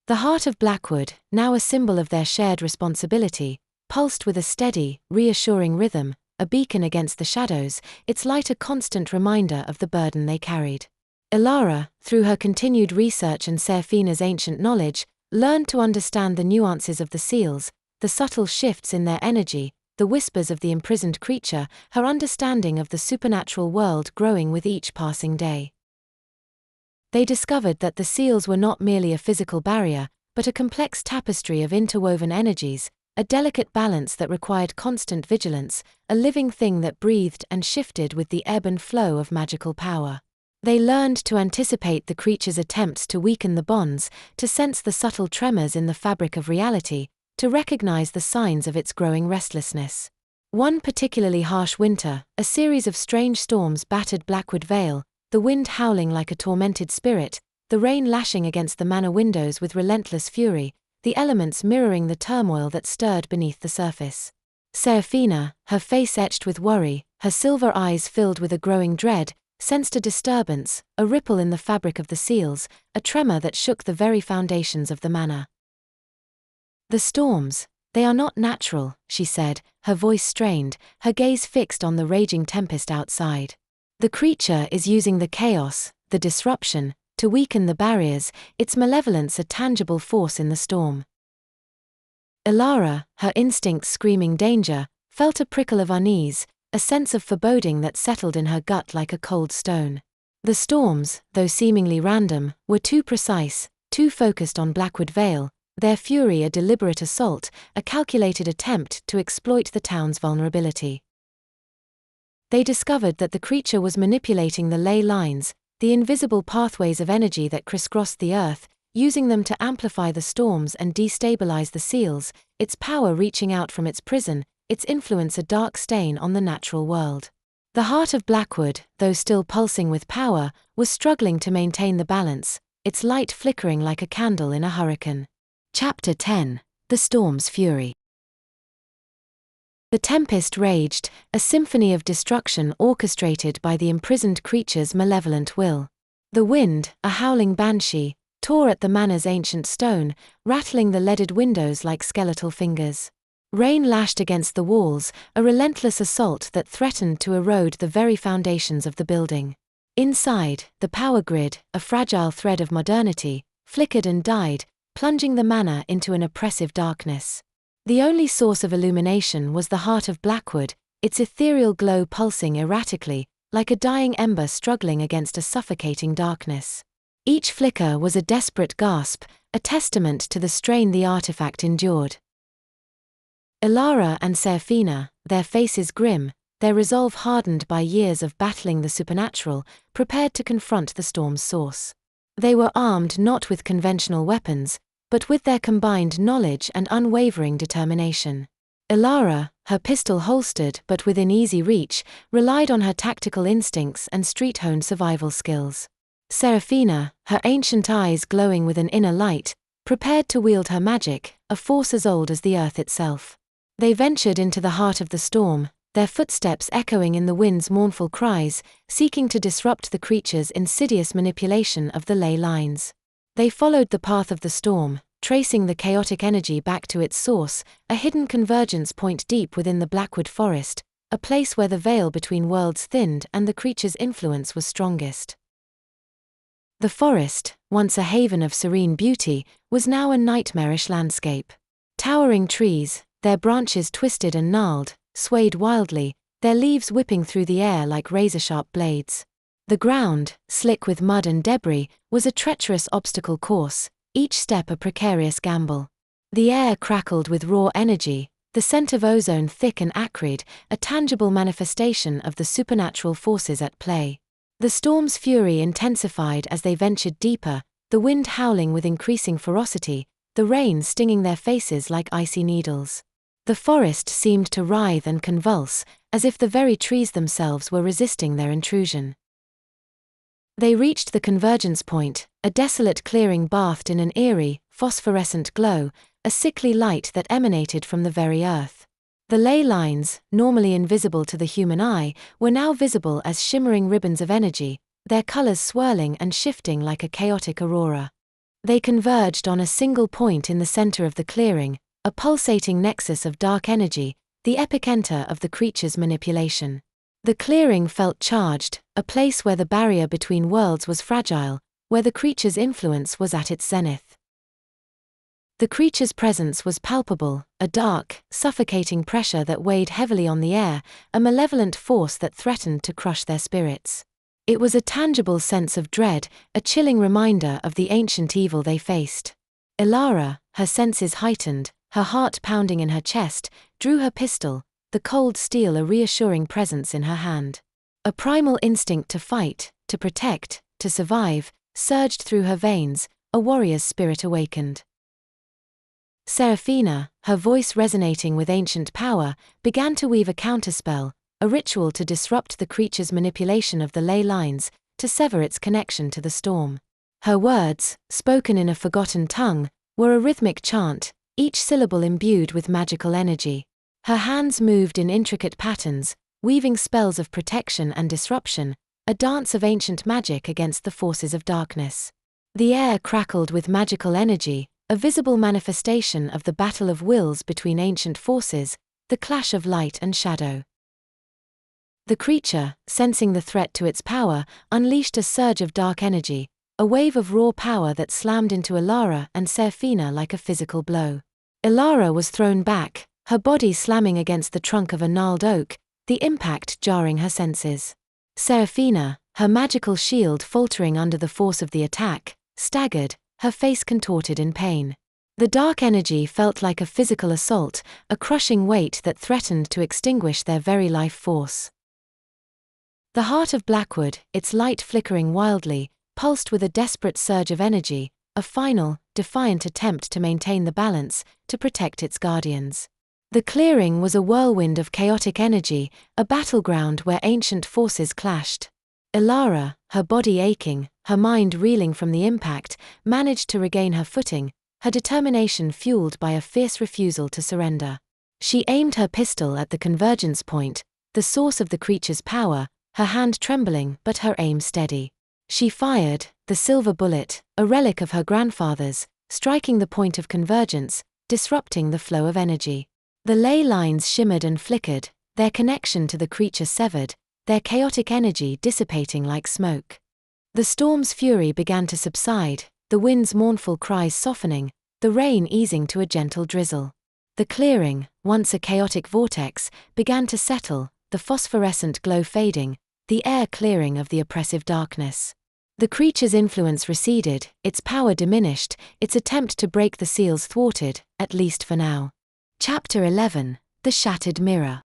The heart of Blackwood, now a symbol of their shared responsibility, pulsed with a steady, reassuring rhythm, a beacon against the shadows, its light a constant reminder of the burden they carried. Ilara, through her continued research and Serafina's ancient knowledge, learned to understand the nuances of the seals, the subtle shifts in their energy, the whispers of the imprisoned creature, her understanding of the supernatural world growing with each passing day. They discovered that the seals were not merely a physical barrier, but a complex tapestry of interwoven energies, a delicate balance that required constant vigilance, a living thing that breathed and shifted with the ebb and flow of magical power. They learned to anticipate the creature's attempts to weaken the bonds, to sense the subtle tremors in the fabric of reality, to recognize the signs of its growing restlessness. One particularly harsh winter, a series of strange storms battered Blackwood Vale, the wind howling like a tormented spirit, the rain lashing against the manor windows with relentless fury, the elements mirroring the turmoil that stirred beneath the surface. Serafina, her face etched with worry, her silver eyes filled with a growing dread, sensed a disturbance, a ripple in the fabric of the seals, a tremor that shook the very foundations of the manor. "The storms, they are not natural," she said, her voice strained, her gaze fixed on the raging tempest outside. "The creature is using the chaos, the disruption, to weaken the barriers, its malevolence a tangible force in the storm." Ilara, her instincts screaming danger, felt a prickle of unease, a sense of foreboding that settled in her gut like a cold stone. The storms, though seemingly random, were too precise, too focused on Blackwood Vale, their fury a deliberate assault, a calculated attempt to exploit the town's vulnerability. They discovered that the creature was manipulating the ley lines, the invisible pathways of energy that crisscrossed the earth, using them to amplify the storms and destabilize the seals, its power reaching out from its prison, its influence a dark stain on the natural world. The heart of Blackwood, though still pulsing with power, was struggling to maintain the balance, its light flickering like a candle in a hurricane. Chapter 10: The Storm's Fury. The tempest raged, a symphony of destruction orchestrated by the imprisoned creature's malevolent will. The wind, a howling banshee, tore at the manor's ancient stone, rattling the leaded windows like skeletal fingers. Rain lashed against the walls, a relentless assault that threatened to erode the very foundations of the building. Inside, the power grid, a fragile thread of modernity, flickered and died, plunging the manor into an oppressive darkness. The only source of illumination was the heart of Blackwood, its ethereal glow pulsing erratically, like a dying ember struggling against a suffocating darkness. Each flicker was a desperate gasp, a testament to the strain the artifact endured. Ilara and Serafina, their faces grim, their resolve hardened by years of battling the supernatural, prepared to confront the storm's source. They were armed not with conventional weapons, but with their combined knowledge and unwavering determination. Ilara, her pistol holstered but within easy reach, relied on her tactical instincts and street-honed survival skills. Serafina, her ancient eyes glowing with an inner light, prepared to wield her magic, a force as old as the earth itself. They ventured into the heart of the storm, their footsteps echoing in the wind's mournful cries, seeking to disrupt the creature's insidious manipulation of the ley lines. They followed the path of the storm, tracing the chaotic energy back to its source, a hidden convergence point deep within the Blackwood forest, a place where the veil between worlds thinned and the creature's influence was strongest. The forest, once a haven of serene beauty, was now a nightmarish landscape. Towering trees, their branches twisted and gnarled, swayed wildly, their leaves whipping through the air like razor-sharp blades. The ground, slick with mud and debris, was a treacherous obstacle course, each step a precarious gamble. The air crackled with raw energy, the scent of ozone thick and acrid, a tangible manifestation of the supernatural forces at play. The storm's fury intensified as they ventured deeper, the wind howling with increasing ferocity, the rain stinging their faces like icy needles. The forest seemed to writhe and convulse, as if the very trees themselves were resisting their intrusion. They reached the convergence point, a desolate clearing bathed in an eerie, phosphorescent glow, a sickly light that emanated from the very earth. The ley lines, normally invisible to the human eye, were now visible as shimmering ribbons of energy, their colors swirling and shifting like a chaotic aurora. They converged on a single point in the center of the clearing, a pulsating nexus of dark energy, the epicenter of the creature's manipulation. The clearing felt charged, a place where the barrier between worlds was fragile, where the creature's influence was at its zenith. The creature's presence was palpable, a dark, suffocating pressure that weighed heavily on the air, a malevolent force that threatened to crush their spirits. It was a tangible sense of dread, a chilling reminder of the ancient evil they faced. Ilara, her senses heightened, her heart pounding in her chest, drew her pistol, the cold steel a reassuring presence in her hand. A primal instinct to fight, to protect, to survive, surged through her veins, a warrior's spirit awakened. Seraphina, her voice resonating with ancient power, began to weave a counterspell, a ritual to disrupt the creature's manipulation of the ley lines, to sever its connection to the storm. Her words, spoken in a forgotten tongue, were a rhythmic chant, each syllable imbued with magical energy. Her hands moved in intricate patterns, weaving spells of protection and disruption, a dance of ancient magic against the forces of darkness. The air crackled with magical energy, a visible manifestation of the battle of wills between ancient forces, the clash of light and shadow. The creature, sensing the threat to its power, unleashed a surge of dark energy, a wave of raw power that slammed into Ilara and Seraphina like a physical blow. Ilara was thrown back, her body slamming against the trunk of a gnarled oak, the impact jarring her senses. Seraphina, her magical shield faltering under the force of the attack, staggered, her face contorted in pain. The dark energy felt like a physical assault, a crushing weight that threatened to extinguish their very life force. The heart of Blackwood, its light flickering wildly, pulsed with a desperate surge of energy, a final, defiant attempt to maintain the balance, to protect its guardians. The clearing was a whirlwind of chaotic energy, a battleground where ancient forces clashed. Ilara, her body aching, her mind reeling from the impact, managed to regain her footing, her determination fueled by a fierce refusal to surrender. She aimed her pistol at the convergence point, the source of the creature's power, her hand trembling but her aim steady. She fired, the silver bullet, a relic of her grandfather's, striking the point of convergence, disrupting the flow of energy. The ley lines shimmered and flickered, their connection to the creature severed, their chaotic energy dissipating like smoke. The storm's fury began to subside, the wind's mournful cries softening, the rain easing to a gentle drizzle. The clearing, once a chaotic vortex, began to settle, the phosphorescent glow fading, the air clearing of the oppressive darkness. The creature's influence receded, its power diminished, its attempt to break the seals thwarted, at least for now. Chapter 11, The Shattered Mirror.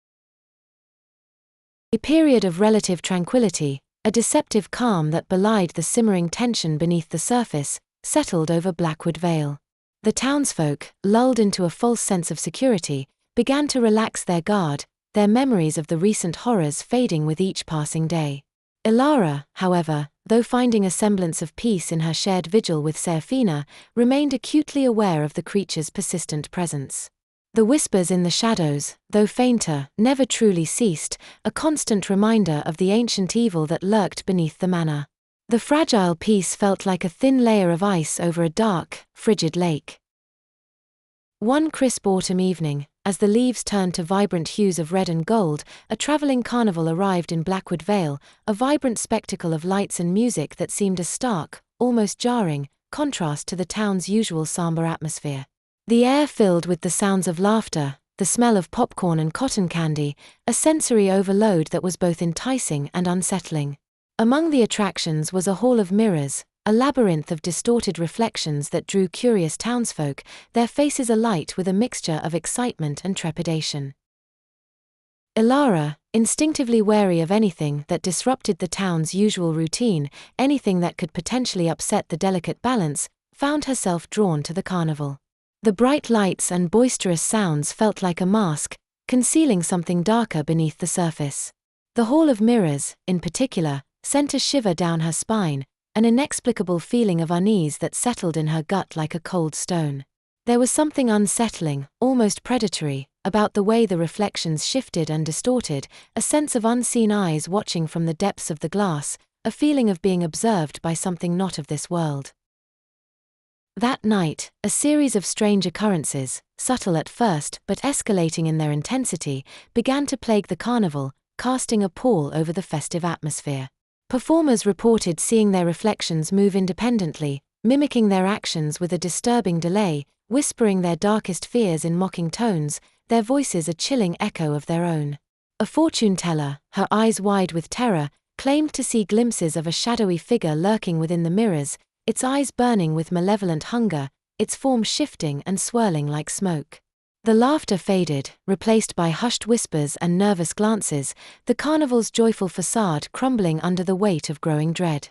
A period of relative tranquility, a deceptive calm that belied the simmering tension beneath the surface, settled over Blackwood Vale. The townsfolk, lulled into a false sense of security, began to relax their guard, their memories of the recent horrors fading with each passing day. Ilara, however, though finding a semblance of peace in her shared vigil with Seraphina, remained acutely aware of the creature's persistent presence. The whispers in the shadows, though fainter, never truly ceased, a constant reminder of the ancient evil that lurked beneath the manor. The fragile peace felt like a thin layer of ice over a dark, frigid lake. One crisp autumn evening, as the leaves turned to vibrant hues of red and gold, a traveling carnival arrived in Blackwood Vale, a vibrant spectacle of lights and music that seemed a stark, almost jarring, contrast to the town's usual somber atmosphere. The air filled with the sounds of laughter, the smell of popcorn and cotton candy, a sensory overload that was both enticing and unsettling. Among the attractions was a hall of mirrors, a labyrinth of distorted reflections that drew curious townsfolk, their faces alight with a mixture of excitement and trepidation. Ilara, instinctively wary of anything that disrupted the town's usual routine, anything that could potentially upset the delicate balance, found herself drawn to the carnival. The bright lights and boisterous sounds felt like a mask, concealing something darker beneath the surface. The Hall of Mirrors, in particular, sent a shiver down her spine, an inexplicable feeling of unease that settled in her gut like a cold stone. There was something unsettling, almost predatory, about the way the reflections shifted and distorted, a sense of unseen eyes watching from the depths of the glass, a feeling of being observed by something not of this world. That night, a series of strange occurrences, subtle at first but escalating in their intensity, began to plague the carnival, casting a pall over the festive atmosphere. Performers reported seeing their reflections move independently, mimicking their actions with a disturbing delay, whispering their darkest fears in mocking tones, their voices a chilling echo of their own. A fortune teller, her eyes wide with terror, claimed to see glimpses of a shadowy figure lurking within the mirrors, its eyes burning with malevolent hunger, its form shifting and swirling like smoke. The laughter faded, replaced by hushed whispers and nervous glances, the carnival's joyful facade crumbling under the weight of growing dread.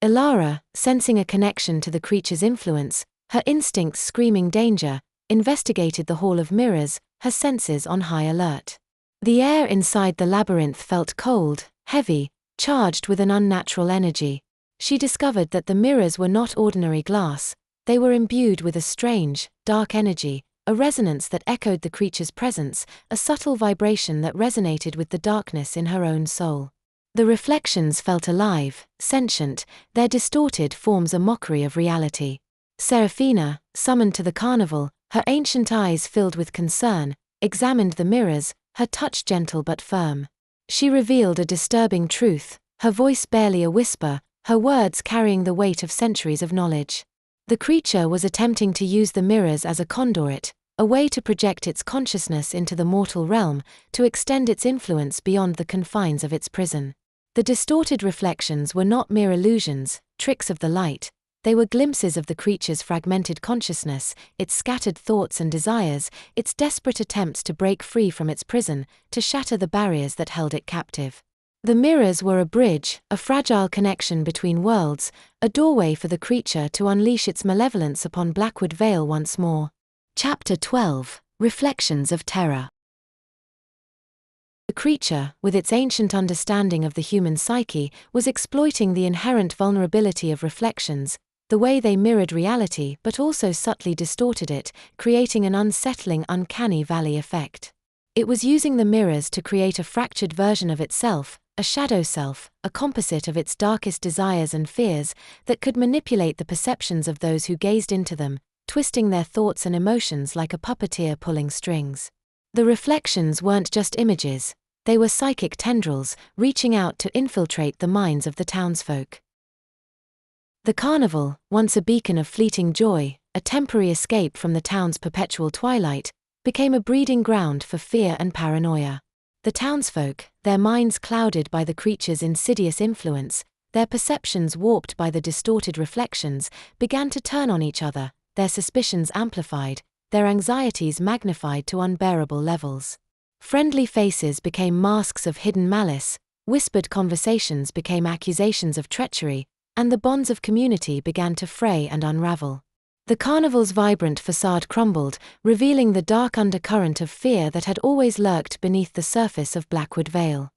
Ilara, sensing a connection to the creature's influence, her instincts screaming danger, investigated the Hall of Mirrors, her senses on high alert. The air inside the labyrinth felt cold, heavy, charged with an unnatural energy. She discovered that the mirrors were not ordinary glass, they were imbued with a strange, dark energy, a resonance that echoed the creature's presence, a subtle vibration that resonated with the darkness in her own soul. The reflections felt alive, sentient, their distorted forms a mockery of reality. Seraphina, summoned to the carnival, her ancient eyes filled with concern, examined the mirrors, her touch gentle but firm. She revealed a disturbing truth, her voice barely a whisper, her words carrying the weight of centuries of knowledge. The creature was attempting to use the mirrors as a conduit, a way to project its consciousness into the mortal realm, to extend its influence beyond the confines of its prison. The distorted reflections were not mere illusions, tricks of the light, they were glimpses of the creature's fragmented consciousness, its scattered thoughts and desires, its desperate attempts to break free from its prison, to shatter the barriers that held it captive. The mirrors were a bridge, a fragile connection between worlds, a doorway for the creature to unleash its malevolence upon Blackwood Vale once more. Chapter 12: Reflections of Terror. The creature, with its ancient understanding of the human psyche, was exploiting the inherent vulnerability of reflections, the way they mirrored reality but also subtly distorted it, creating an unsettling, uncanny valley effect. It was using the mirrors to create a fractured version of itself, a shadow self, a composite of its darkest desires and fears, that could manipulate the perceptions of those who gazed into them, twisting their thoughts and emotions like a puppeteer pulling strings. The reflections weren't just images, they were psychic tendrils, reaching out to infiltrate the minds of the townsfolk. The carnival, once a beacon of fleeting joy, a temporary escape from the town's perpetual twilight, became a breeding ground for fear and paranoia. The townsfolk, their minds clouded by the creature's insidious influence, their perceptions warped by the distorted reflections, began to turn on each other, their suspicions amplified, their anxieties magnified to unbearable levels. Friendly faces became masks of hidden malice, whispered conversations became accusations of treachery, and the bonds of community began to fray and unravel. The carnival's vibrant facade crumbled, revealing the dark undercurrent of fear that had always lurked beneath the surface of Blackwood Vale.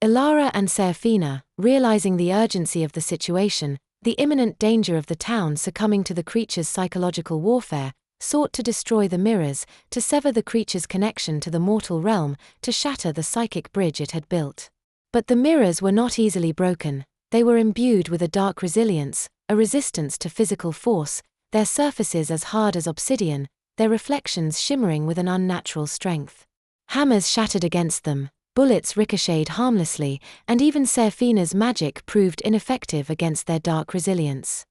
Ilara and Seraphina, realizing the urgency of the situation, the imminent danger of the town succumbing to the creature's psychological warfare, sought to destroy the mirrors, to sever the creature's connection to the mortal realm, to shatter the psychic bridge it had built. But the mirrors were not easily broken, they were imbued with a dark resilience, a resistance to physical force, their surfaces as hard as obsidian, their reflections shimmering with an unnatural strength. Hammers shattered against them, bullets ricocheted harmlessly, and even Seraphina's magic proved ineffective against their dark resilience.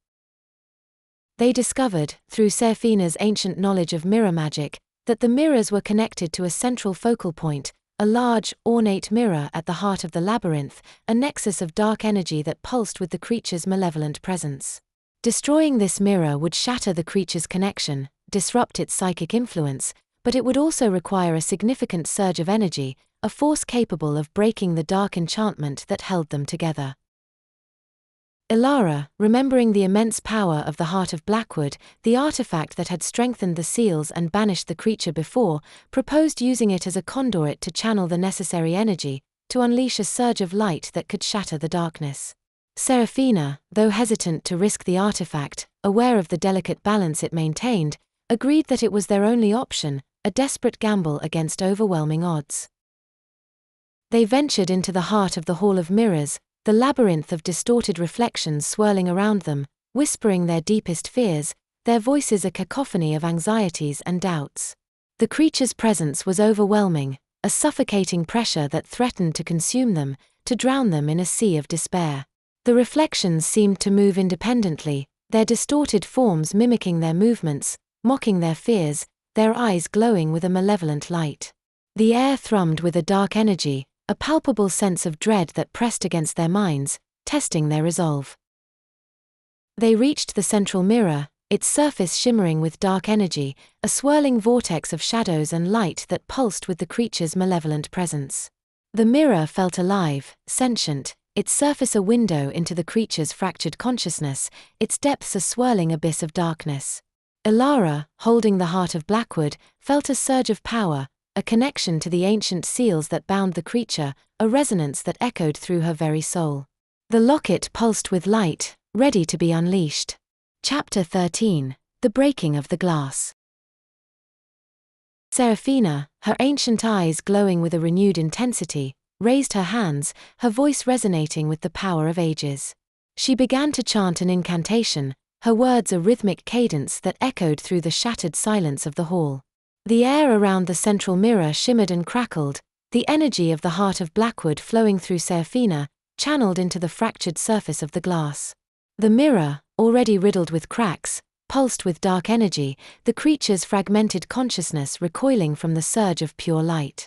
They discovered, through Seraphina's ancient knowledge of mirror magic, that the mirrors were connected to a central focal point, a large, ornate mirror at the heart of the labyrinth, a nexus of dark energy that pulsed with the creature's malevolent presence. Destroying this mirror would shatter the creature's connection, disrupt its psychic influence, but it would also require a significant surge of energy, a force capable of breaking the dark enchantment that held them together. Ilara, remembering the immense power of the Heart of Blackwood, the artifact that had strengthened the seals and banished the creature before, proposed using it as a conduit to channel the necessary energy, to unleash a surge of light that could shatter the darkness. Seraphina, though hesitant to risk the artifact, aware of the delicate balance it maintained, agreed that it was their only option, a desperate gamble against overwhelming odds. They ventured into the heart of the Hall of Mirrors, the labyrinth of distorted reflections swirling around them, whispering their deepest fears, their voices a cacophony of anxieties and doubts. The creature's presence was overwhelming, a suffocating pressure that threatened to consume them, to drown them in a sea of despair. The reflections seemed to move independently, their distorted forms mimicking their movements, mocking their fears, their eyes glowing with a malevolent light. The air thrummed with a dark energy, a palpable sense of dread that pressed against their minds, testing their resolve. They reached the central mirror, its surface shimmering with dark energy, a swirling vortex of shadows and light that pulsed with the creature's malevolent presence. The mirror felt alive, sentient, its surface a window into the creature's fractured consciousness, its depths a swirling abyss of darkness. Ilara, holding the Heart of Blackwood, felt a surge of power, a connection to the ancient seals that bound the creature, a resonance that echoed through her very soul. The locket pulsed with light, ready to be unleashed. Chapter 13: The Breaking of the Glass. Seraphina, her ancient eyes glowing with a renewed intensity, raised her hands, her voice resonating with the power of ages. She began to chant an incantation, her words a rhythmic cadence that echoed through the shattered silence of the hall. The air around the central mirror shimmered and crackled, the energy of the Heart of Blackwood flowing through Seraphina, channeled into the fractured surface of the glass. The mirror, already riddled with cracks, pulsed with dark energy, the creature's fragmented consciousness recoiling from the surge of pure light.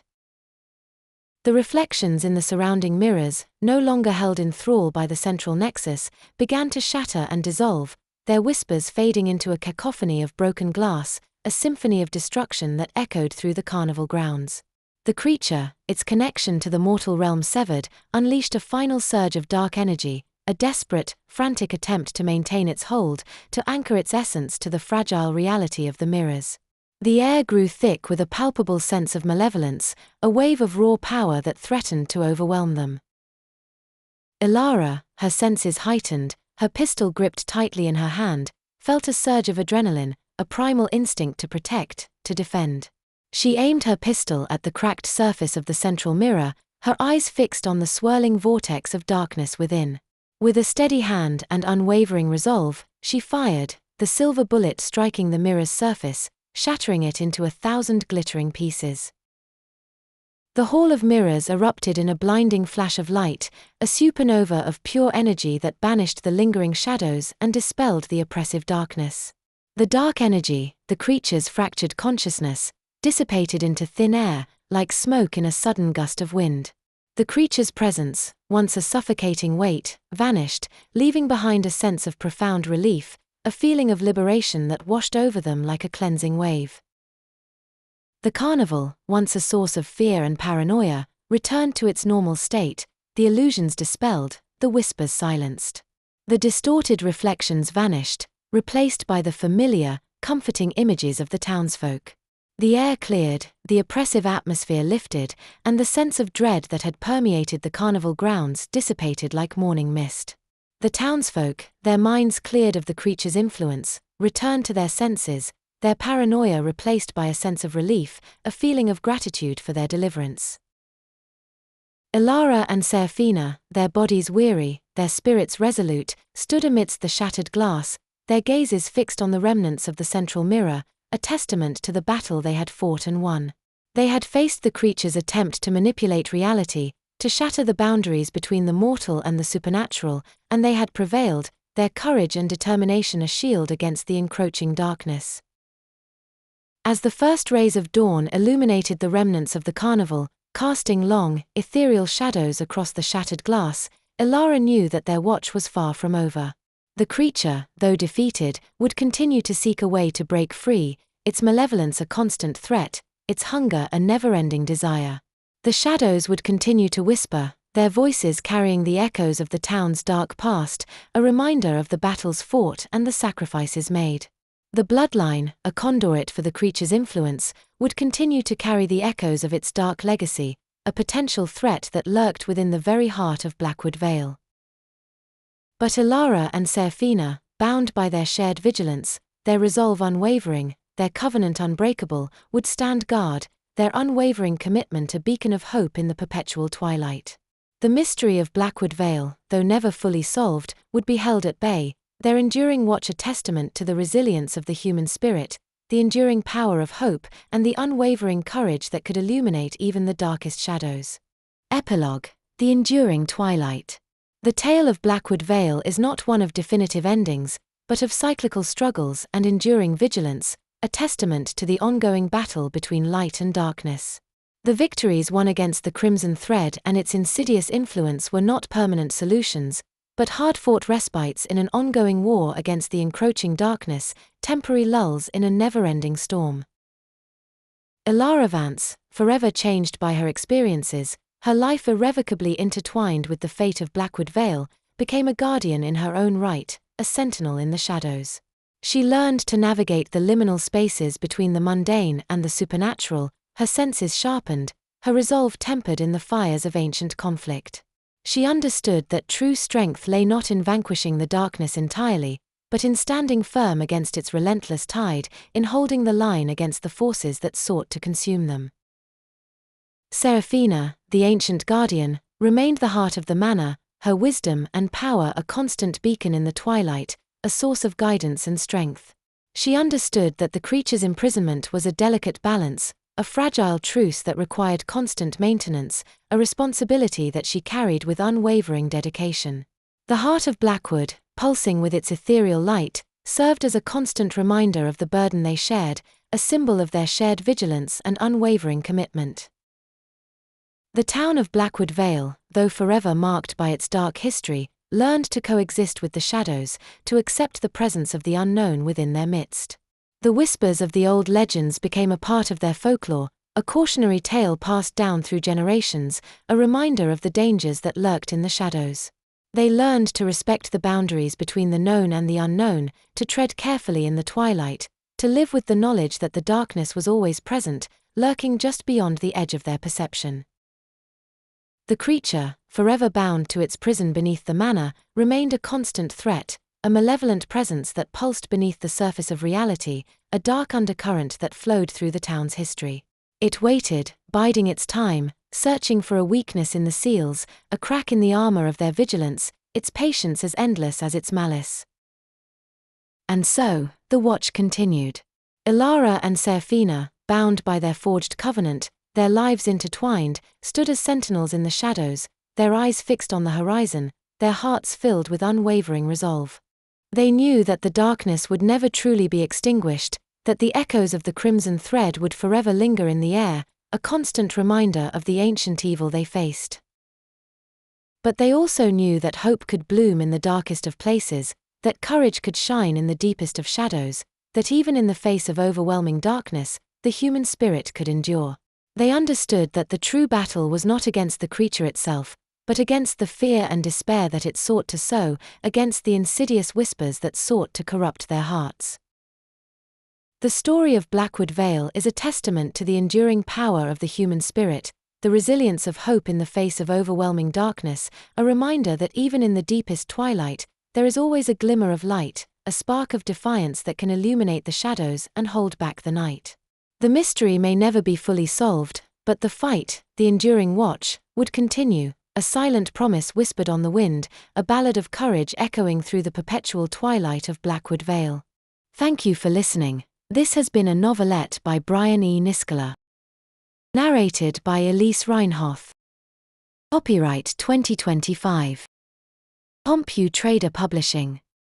The reflections in the surrounding mirrors, no longer held in thrall by the central nexus, began to shatter and dissolve, their whispers fading into a cacophony of broken glass, a symphony of destruction that echoed through the carnival grounds. The creature, its connection to the mortal realm severed, unleashed a final surge of dark energy, a desperate, frantic attempt to maintain its hold, to anchor its essence to the fragile reality of the mirrors. The air grew thick with a palpable sense of malevolence, a wave of raw power that threatened to overwhelm them. Ilara, her senses heightened, her pistol gripped tightly in her hand, felt a surge of adrenaline, a primal instinct to protect, to defend. She aimed her pistol at the cracked surface of the central mirror, her eyes fixed on the swirling vortex of darkness within. With a steady hand and unwavering resolve, she fired, the silver bullet striking the mirror's surface, shattering it into 1,000 glittering pieces. The Hall of Mirrors erupted in a blinding flash of light, a supernova of pure energy that banished the lingering shadows and dispelled the oppressive darkness. The dark energy, the creature's fractured consciousness, dissipated into thin air, like smoke in a sudden gust of wind. The creature's presence, once a suffocating weight, vanished, leaving behind a sense of profound relief, a feeling of liberation that washed over them like a cleansing wave. The carnival, once a source of fear and paranoia, returned to its normal state, the illusions dispelled, the whispers silenced. The distorted reflections vanished, replaced by the familiar, comforting images of the townsfolk. The air cleared, the oppressive atmosphere lifted, and the sense of dread that had permeated the carnival grounds dissipated like morning mist. The townsfolk, their minds cleared of the creature's influence, returned to their senses, their paranoia replaced by a sense of relief, a feeling of gratitude for their deliverance. Ilara and Seraphina, their bodies weary, their spirits resolute, stood amidst the shattered glass, their gazes fixed on the remnants of the central mirror, a testament to the battle they had fought and won. They had faced the creature's attempt to manipulate reality, to shatter the boundaries between the mortal and the supernatural, and they had prevailed, their courage and determination a shield against the encroaching darkness. As the first rays of dawn illuminated the remnants of the carnival, Casting long, ethereal shadows across the shattered glass, Elara knew that their watch was far from over. The creature, though defeated, would continue to seek a way to break free, its malevolence a constant threat, its hunger a never-ending desire. The shadows would continue to whisper, their voices carrying the echoes of the town's dark past, a reminder of the battles fought and the sacrifices made. The bloodline, a conduit for the creature's influence, would continue to carry the echoes of its dark legacy, a potential threat that lurked within the very heart of Blackwood Vale. But Elara and Seraphina, bound by their shared vigilance, their resolve unwavering, their covenant unbreakable, would stand guard, their unwavering commitment a beacon of hope in the perpetual twilight. The mystery of Blackwood Vale, though never fully solved, would be held at bay, their enduring watch a testament to the resilience of the human spirit, the enduring power of hope, and the unwavering courage that could illuminate even the darkest shadows. Epilogue: The Enduring Twilight. The tale of Blackwood Vale is not one of definitive endings, but of cyclical struggles and enduring vigilance, a testament to the ongoing battle between light and darkness. The victories won against the Crimson Thread and its insidious influence were not permanent solutions, but hard-fought respites in an ongoing war against the encroaching darkness, temporary lulls in a never-ending storm. Elara Vance, forever changed by her experiences, her life irrevocably intertwined with the fate of Blackwood Vale, became a guardian in her own right, a sentinel in the shadows. She learned to navigate the liminal spaces between the mundane and the supernatural, her senses sharpened, her resolve tempered in the fires of ancient conflict. She understood that true strength lay not in vanquishing the darkness entirely, but in standing firm against its relentless tide, in holding the line against the forces that sought to consume them. Seraphina, the ancient guardian, remained the heart of the manor, her wisdom and power a constant beacon in the twilight, a source of guidance and strength. She understood that the creature's imprisonment was a delicate balance, a fragile truce that required constant maintenance, a responsibility that she carried with unwavering dedication. The heart of Blackwood, pulsing with its ethereal light, served as a constant reminder of the burden they shared, a symbol of their shared vigilance and unwavering commitment. The town of Blackwood Vale, though forever marked by its dark history, learned to coexist with the shadows, to accept the presence of the unknown within their midst. The whispers of the old legends became a part of their folklore, a cautionary tale passed down through generations, a reminder of the dangers that lurked in the shadows. They learned to respect the boundaries between the known and the unknown, to tread carefully in the twilight, to live with the knowledge that the darkness was always present, lurking just beyond the edge of their perception. The creature, forever bound to its prison beneath the manor, remained a constant threat, a malevolent presence that pulsed beneath the surface of reality, a dark undercurrent that flowed through the town's history. It waited, biding its time, searching for a weakness in the seals, a crack in the armor of their vigilance, its patience as endless as its malice. And so, the watch continued. Elara and Seraphina, bound by their forged covenant, their lives intertwined, stood as sentinels in the shadows, their eyes fixed on the horizon, their hearts filled with unwavering resolve. They knew that the darkness would never truly be extinguished, that the echoes of the Crimson Thread would forever linger in the air, a constant reminder of the ancient evil they faced. But they also knew that hope could bloom in the darkest of places, that courage could shine in the deepest of shadows, that even in the face of overwhelming darkness, the human spirit could endure. They understood that the true battle was not against the creature itself, but against the fear and despair that it sought to sow, against the insidious whispers that sought to corrupt their hearts. The story of Blackwood Vale is a testament to the enduring power of the human spirit, the resilience of hope in the face of overwhelming darkness, a reminder that even in the deepest twilight, there is always a glimmer of light, a spark of defiance that can illuminate the shadows and hold back the night. The mystery may never be fully solved, but the fight, the enduring watch, would continue, a silent promise whispered on the wind, a ballad of courage echoing through the perpetual twilight of Blackwood Vale. Thank you for listening. This has been a novelette by Brian E. Niskola. Narrated by Elise Reinhoff. Copyright 2025. CompuTrader Publishing.